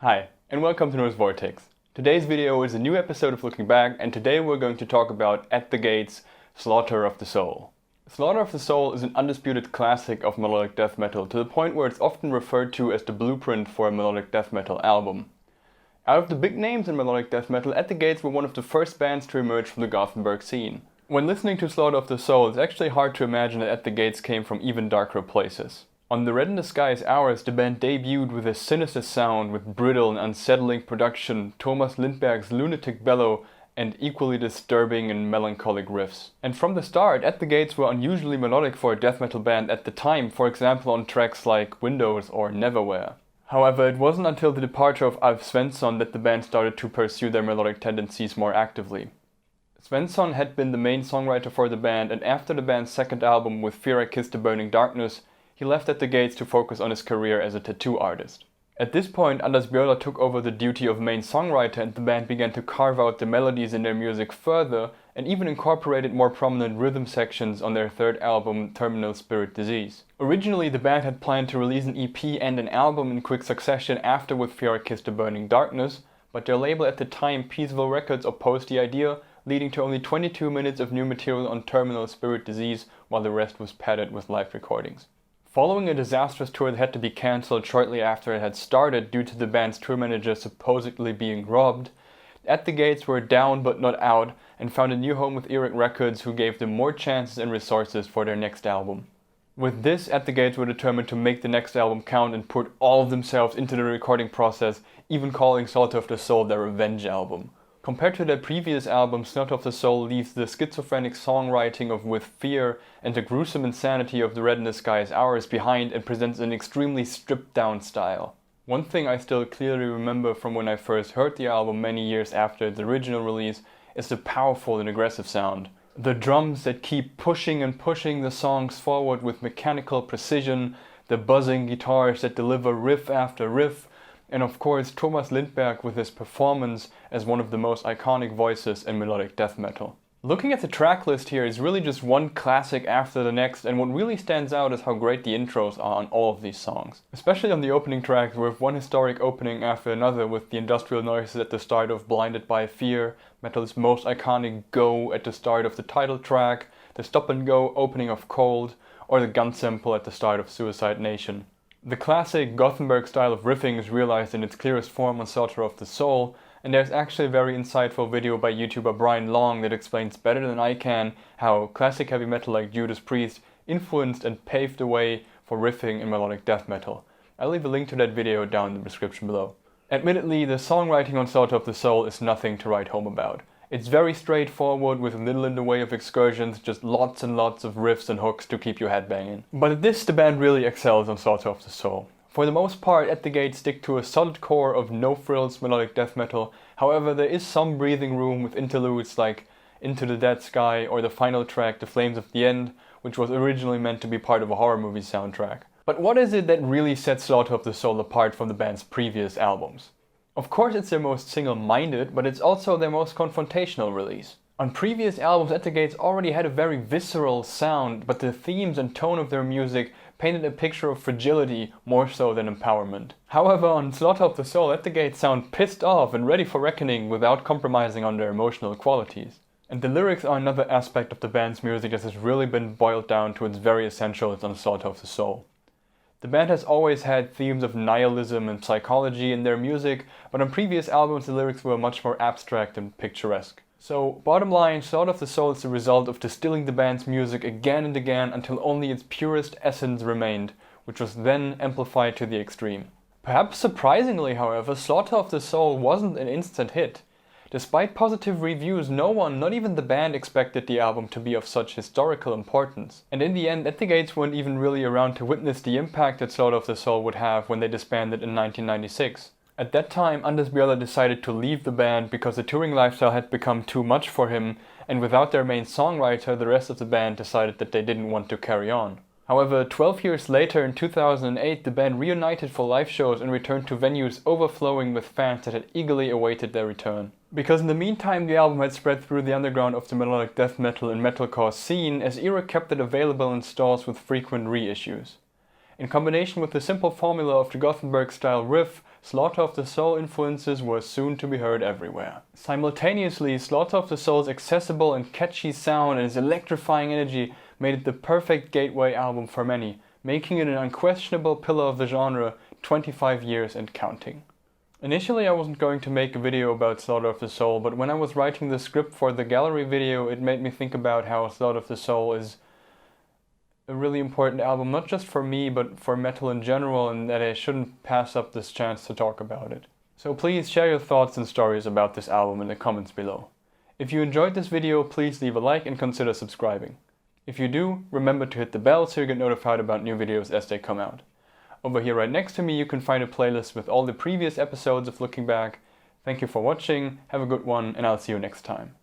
Hi, and welcome to Vortex. Today's video is a new episode of Looking Back, and today we're going to talk about At the Gates' Slaughter of the Soul. Slaughter of the Soul is an undisputed classic of melodic death metal, to the point where it's often referred to as the blueprint for a melodic death metal album. Out of the big names in melodic death metal, At the Gates were one of the first bands to emerge from the Gothenburg scene. When listening to Slaughter of the Soul, it's actually hard to imagine that At the Gates came from even darker places. On the Red in the Sky's Hours, the band debuted with a sinister sound with brittle and unsettling production, Thomas Lindberg's lunatic bellow, and equally disturbing and melancholic riffs. And from the start, At the Gates were unusually melodic for a death metal band at the time, for example on tracks like Windows or Neverwhere. However, it wasn't until the departure of Alf Svensson that the band started to pursue their melodic tendencies more actively. Svensson had been the main songwriter for the band, and after the band's second album with Fear I Kissed the Burning Darkness, he left At the Gates to focus on his career as a tattoo artist. At this point, Anders Björler took over the duty of main songwriter, and the band began to carve out the melodies in their music further and even incorporated more prominent rhythm sections on their third album, Terminal Spirit Disease. Originally, the band had planned to release an EP and an album in quick succession after with Fear I Kissed the Burning Darkness, but their label at the time, Peaceville Records, opposed the idea, leading to only 22 minutes of new material on Terminal Spirit Disease, while the rest was padded with live recordings. Following a disastrous tour that had to be cancelled shortly after it had started due to the band's tour manager supposedly being robbed, At the Gates were down but not out and found a new home with Earache Records, who gave them more chances and resources for their next album. With this, At the Gates were determined to make the next album count and put all of themselves into the recording process, even calling Slaughter of the Soul their revenge album. Compared to their previous album, Slaughter of the Soul leaves the schizophrenic songwriting of With Fear and the gruesome insanity of the Red in the Sky's Hours behind and presents an extremely stripped-down style. One thing I still clearly remember from when I first heard the album many years after its original release is the powerful and aggressive sound. The drums that keep pushing and pushing the songs forward with mechanical precision, the buzzing guitars that deliver riff after riff, and of course Thomas Lindberg with his performance as one of the most iconic voices in melodic death metal. Looking at the track list here is really just one classic after the next, and what really stands out is how great the intros are on all of these songs. Especially on the opening track, with one historic opening after another, with the industrial noises at the start of Blinded by Fear, metal's most iconic Go at the start of the title track, the stop and go opening of Cold, or the gun sample at the start of Suicide Nation. The classic Gothenburg style of riffing is realized in its clearest form on Slaughter of the Soul, and there's actually a very insightful video by YouTuber Leong that explains better than I can how classic heavy metal like Judas Priest influenced and paved the way for riffing in melodic death metal. I'll leave a link to that video down in the description below. Admittedly, the songwriting on Slaughter of the Soul is nothing to write home about. It's very straightforward with little in the way of excursions, just lots and lots of riffs and hooks to keep your head banging. But at this, the band really excels on Slaughter of the Soul. For the most part, At the Gates stick to a solid core of no-frills melodic death metal. However, there is some breathing room with interludes like Into the Dead Sky or the final track, The Flames of the End, which was originally meant to be part of a horror movie soundtrack. But what is it that really sets Slaughter of the Soul apart from the band's previous albums? Of course it's their most single-minded, but it's also their most confrontational release. On previous albums, At the Gates already had a very visceral sound, but the themes and tone of their music painted a picture of fragility more so than empowerment. However, on Slaughter of the Soul, At the Gates sound pissed off and ready for reckoning without compromising on their emotional qualities. And the lyrics are another aspect of the band's music that has really been boiled down to its very essentials on Slaughter of the Soul. The band has always had themes of nihilism and psychology in their music, but on previous albums the lyrics were much more abstract and picturesque. So, bottom line, Slaughter of the Soul is the result of distilling the band's music again and again until only its purest essence remained, which was then amplified to the extreme. Perhaps surprisingly, however, Slaughter of the Soul wasn't an instant hit. Despite positive reviews, no one, not even the band, expected the album to be of such historical importance. And in the end, At the Gates weren't even really around to witness the impact that Slaughter of the Soul would have when they disbanded in 1996. At that time, Anders Björler decided to leave the band because the touring lifestyle had become too much for him, and without their main songwriter, the rest of the band decided that they didn't want to carry on. However, 12 years later, in 2008, the band reunited for live shows and returned to venues overflowing with fans that had eagerly awaited their return. Because in the meantime the album had spread through the underground of the melodic death metal and metalcore scene, as Earache kept it available in stores with frequent reissues. In combination with the simple formula of the Gothenburg style riff, Slaughter of the Soul influences were soon to be heard everywhere. Simultaneously, Slaughter of the Soul's accessible and catchy sound and its electrifying energy made it the perfect gateway album for many, making it an unquestionable pillar of the genre 25 years and counting. Initially I wasn't going to make a video about Slaughter of the Soul, but when I was writing the script for the gallery video, it made me think about how Slaughter of the Soul is a really important album, not just for me, but for metal in general, and that I shouldn't pass up this chance to talk about it. So please share your thoughts and stories about this album in the comments below. If you enjoyed this video, please leave a like and consider subscribing. If you do, remember to hit the bell so you get notified about new videos as they come out. Over here right next to me you can find a playlist with all the previous episodes of Looking Back. Thank you for watching, have a good one, and I'll see you next time.